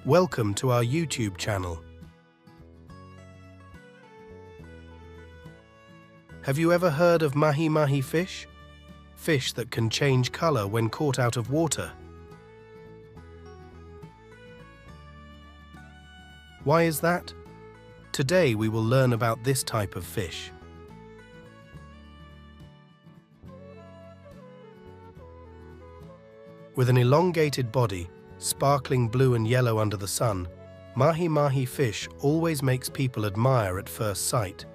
Welcome to our YouTube channel. Have you ever heard of Mahi Mahi fish? Fish that can change color when caught out of water. Why is that? Today we will learn about this type of fish. With an elongated body, sparkling blue and yellow under the sun, Mahi Mahi fish always makes people admire at first sight.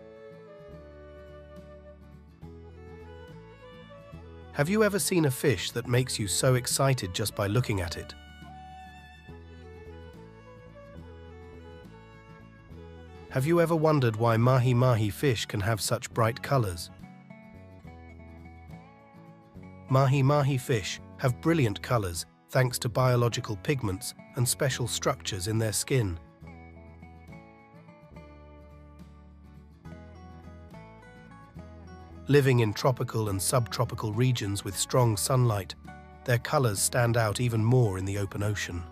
Have you ever seen a fish that makes you so excited just by looking at it? Have you ever wondered why Mahi Mahi fish can have such bright colors? Mahi Mahi fish have brilliant colors thanks to biological pigments and special structures in their skin. Living in tropical and subtropical regions with strong sunlight, their colors stand out even more in the open ocean.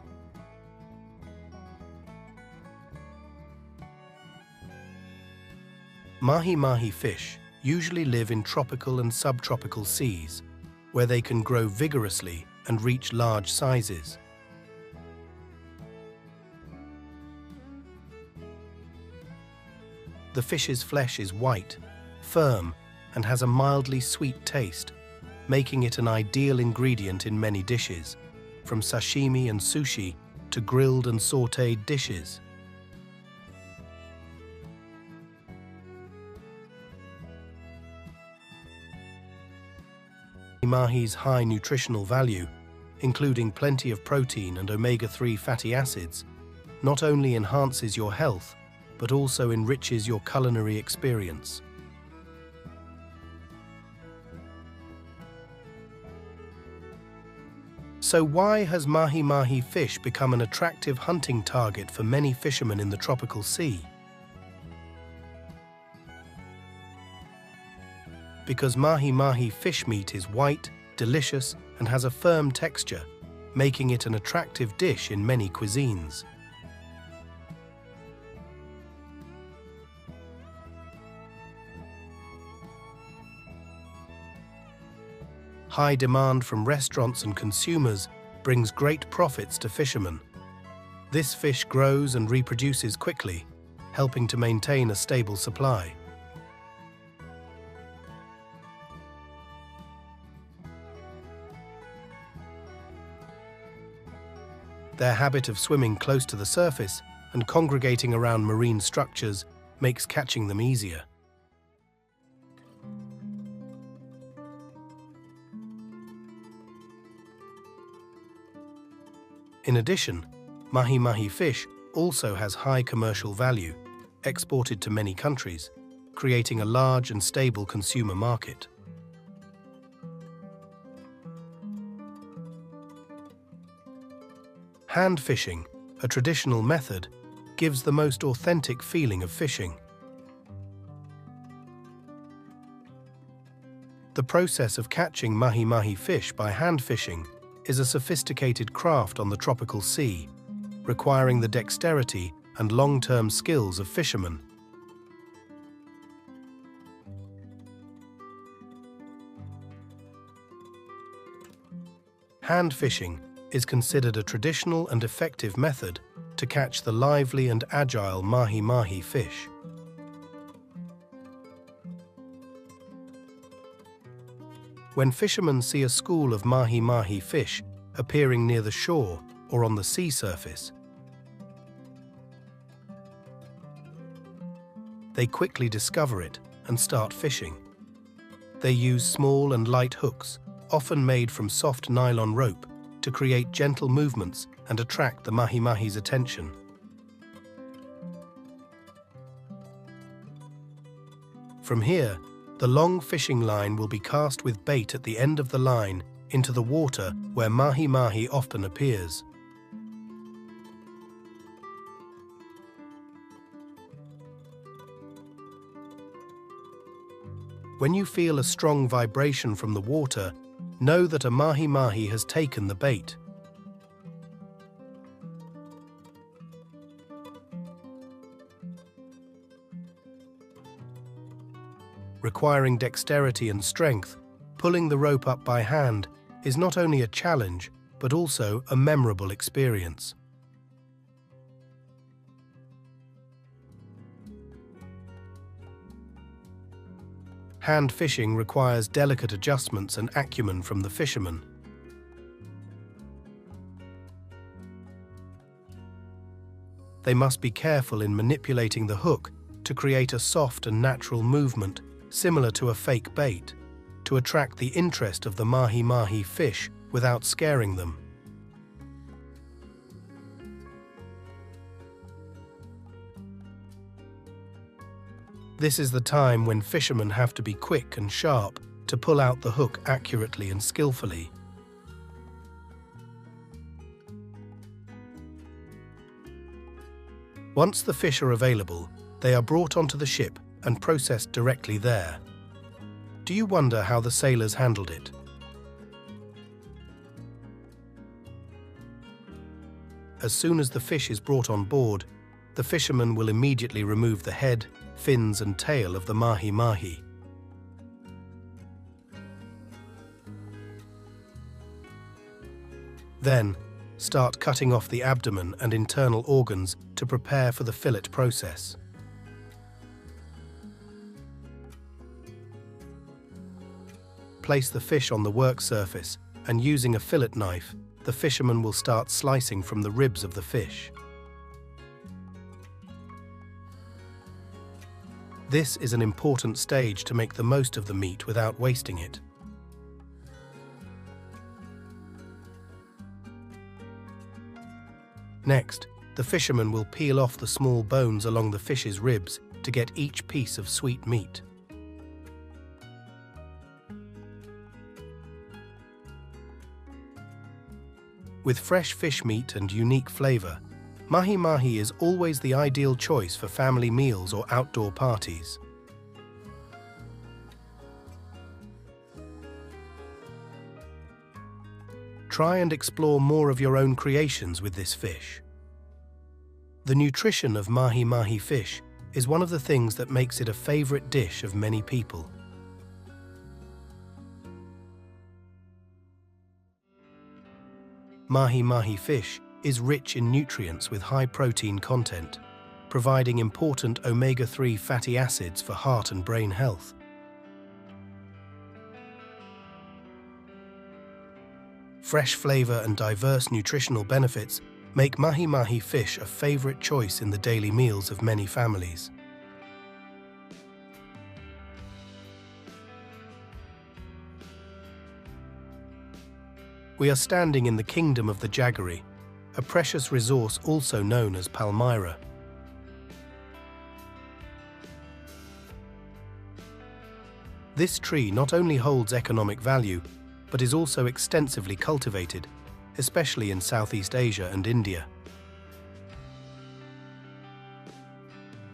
Mahi Mahi fish usually live in tropical and subtropical seas, where they can grow vigorously and reach large sizes. The fish's flesh is white, firm, and has a mildly sweet taste, making it an ideal ingredient in many dishes, from sashimi and sushi to grilled and sautéed dishes. Mahi's high nutritional value, including plenty of protein and omega-3 fatty acids, not only enhances your health, but also enriches your culinary experience. So why has Mahi Mahi fish become an attractive hunting target for many fishermen in the tropical sea? Because Mahi Mahi fish meat is white, delicious, and has a firm texture, making it an attractive dish in many cuisines. High demand from restaurants and consumers brings great profits to fishermen. This fish grows and reproduces quickly, helping to maintain a stable supply. Their habit of swimming close to the surface and congregating around marine structures makes catching them easier. In addition, Mahi Mahi fish also has high commercial value, exported to many countries, creating a large and stable consumer market. Hand fishing, a traditional method, gives the most authentic feeling of fishing. The process of catching Mahi Mahi fish by hand fishing is a sophisticated craft on the tropical sea, requiring the dexterity and long-term skills of fishermen. Hand fishing is considered a traditional and effective method to catch the lively and agile Mahi Mahi fish. When fishermen see a school of Mahi Mahi fish appearing near the shore or on the sea surface, they quickly discover it and start fishing. They use small and light hooks, often made from soft nylon rope, to create gentle movements and attract the Mahi Mahi's attention. From here, the long fishing line will be cast with bait at the end of the line into the water where Mahi Mahi often appears. When you feel a strong vibration from the water, know that a Mahi Mahi has taken the bait. Requiring dexterity and strength, pulling the rope up by hand is not only a challenge, but also a memorable experience. Hand fishing requires delicate adjustments and acumen from the fisherman. They must be careful in manipulating the hook to create a soft and natural movement similar to a fake bait, to attract the interest of the Mahi Mahi fish without scaring them. This is the time when fishermen have to be quick and sharp to pull out the hook accurately and skillfully. Once the fish are available, they are brought onto the ship and processed directly there. Do you wonder how the sailors handled it? As soon as the fish is brought on board, the fisherman will immediately remove the head, fins and tail of the Mahi Mahi. Then, start cutting off the abdomen and internal organs to prepare for the fillet process. Place the fish on the work surface and using a fillet knife, the fisherman will start slicing from the ribs of the fish. This is an important stage to make the most of the meat without wasting it. Next, the fisherman will peel off the small bones along the fish's ribs to get each piece of sweet meat. With fresh fish meat and unique flavor, Mahi Mahi is always the ideal choice for family meals or outdoor parties. Try and explore more of your own creations with this fish. The nutrition of Mahi Mahi fish is one of the things that makes it a favorite dish of many people. Mahi Mahi fish is rich in nutrients with high protein content, providing important omega-3 fatty acids for heart and brain health. Fresh flavor and diverse nutritional benefits make Mahi Mahi fish a favorite choice in the daily meals of many families. We are standing in the kingdom of the jaggery, a precious resource also known as palmyra. This tree not only holds economic value, but is also extensively cultivated, especially in Southeast Asia and India.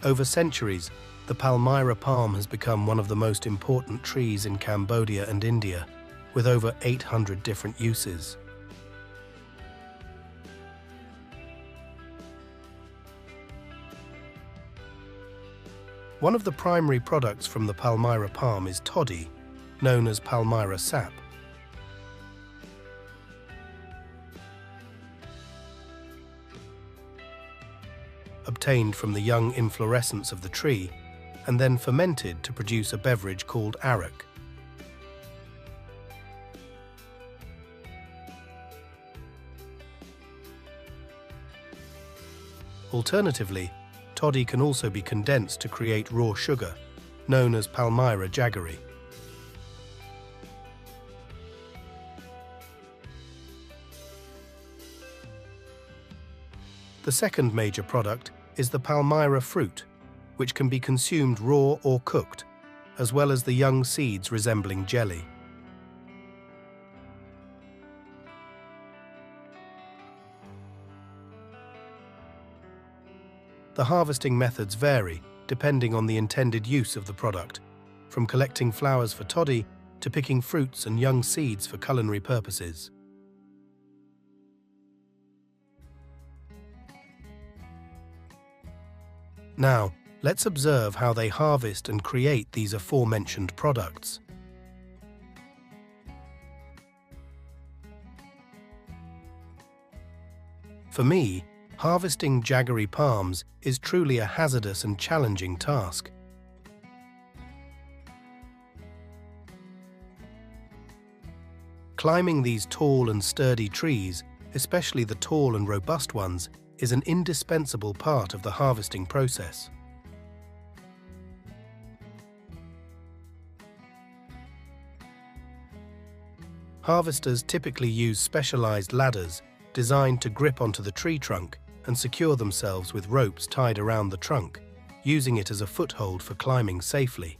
Over centuries, the palmyra palm has become one of the most important trees in Cambodia and India, with over 800 different uses. One of the primary products from the palmyra palm is toddy, known as palmyra sap. Obtained from the young inflorescence of the tree and then fermented to produce a beverage called arak. Alternatively, toddy can also be condensed to create raw sugar, known as palmyra jaggery. The second major product is the palmyra fruit, which can be consumed raw or cooked, as well as the young seeds resembling jelly. The harvesting methods vary depending on the intended use of the product, from collecting flowers for toddy to picking fruits and young seeds for culinary purposes. Now, Let's observe how they harvest and create these aforementioned products. For me, harvesting jaggery palms is truly a hazardous and challenging task. Climbing these tall and sturdy trees, especially the tall and robust ones, is an indispensable part of the harvesting process. Harvesters typically use specialized ladders designed to grip onto the tree trunk and secure themselves with ropes tied around the trunk, using it as a foothold for climbing safely.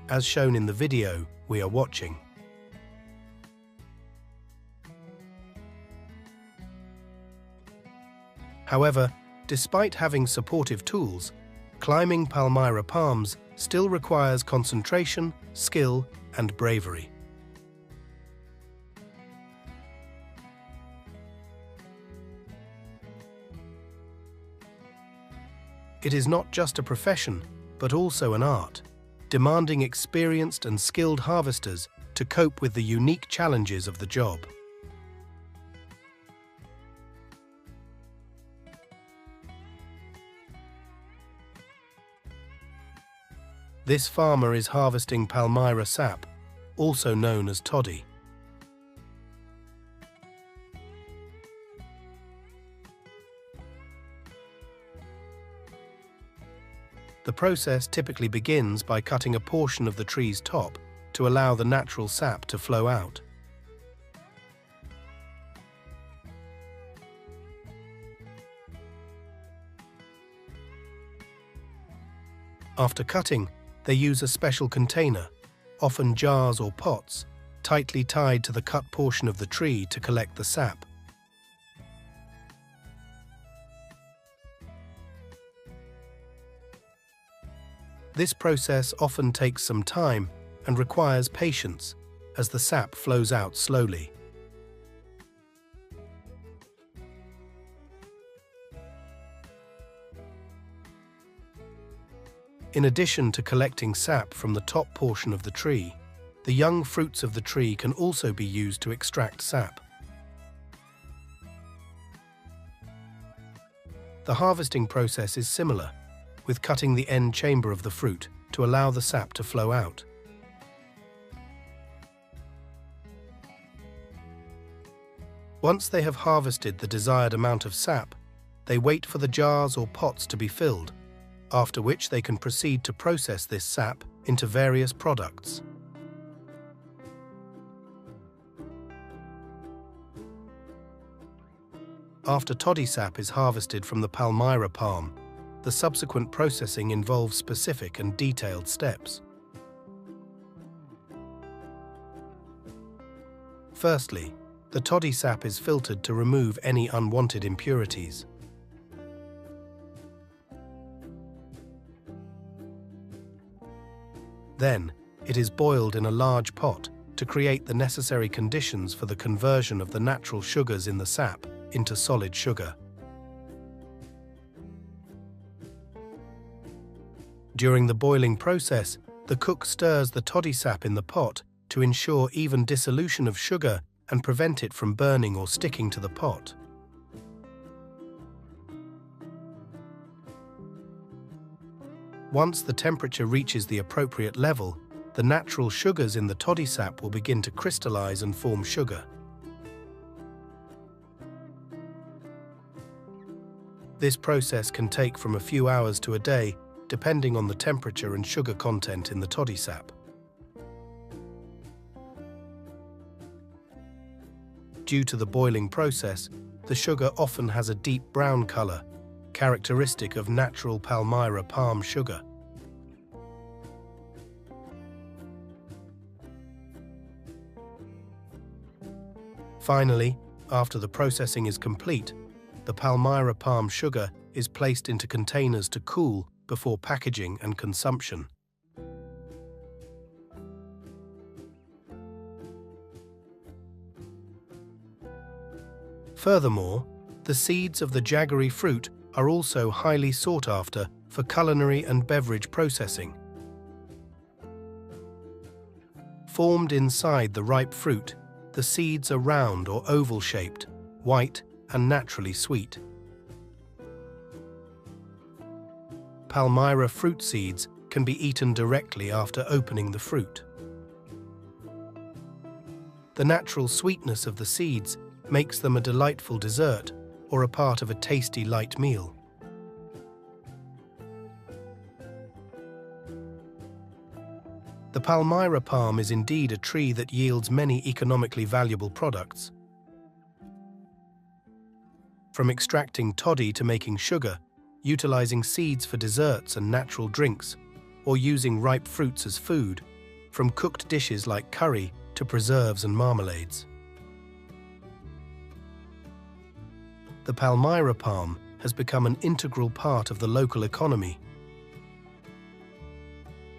As shown in the video we are watching. However, despite having supportive tools, climbing Palmyra palms still requires concentration, skill, and bravery. It is not just a profession, but also an art, demanding experienced and skilled harvesters to cope with the unique challenges of the job. This farmer is harvesting Palmyra sap, also known as toddy. The process typically begins by cutting a portion of the tree's top to allow the natural sap to flow out. After cutting, they use a special container, often jars or pots, tightly tied to the cut portion of the tree to collect the sap. This process often takes some time and requires patience, as the sap flows out slowly. In addition to collecting sap from the top portion of the tree, the young fruits of the tree can also be used to extract sap. The harvesting process is similar, with cutting the end chamber of the fruit to allow the sap to flow out. Once they have harvested the desired amount of sap, they wait for the jars or pots to be filled, after which they can proceed to process this sap into various products. After toddy sap is harvested from the Palmyra palm, the subsequent processing involves specific and detailed steps. Firstly, the toddy sap is filtered to remove any unwanted impurities. Then, it is boiled in a large pot to create the necessary conditions for the conversion of the natural sugars in the sap into solid sugar. During the boiling process, the cook stirs the toddy sap in the pot to ensure even dissolution of sugar and prevent it from burning or sticking to the pot. Once the temperature reaches the appropriate level, the natural sugars in the toddy sap will begin to crystallize and form sugar. This process can take from a few hours to a day, depending on the temperature and sugar content in the toddy sap. Due to the boiling process, the sugar often has a deep brown color, characteristic of natural Palmyra palm sugar. Finally, after the processing is complete, the Palmyra palm sugar is placed into containers to cool before packaging and consumption. Furthermore, the seeds of the jaggery fruit are also highly sought after for culinary and beverage processing. Formed inside the ripe fruit, the seeds are round or oval-shaped, white, and naturally sweet. Palmyra fruit seeds can be eaten directly after opening the fruit. The natural sweetness of the seeds makes them a delightful dessert or a part of a tasty light meal. The Palmyra palm is indeed a tree that yields many economically valuable products. From extracting toddy to making sugar, utilizing seeds for desserts and natural drinks, or using ripe fruits as food, from cooked dishes like curry to preserves and marmalades. The Palmyra palm has become an integral part of the local economy,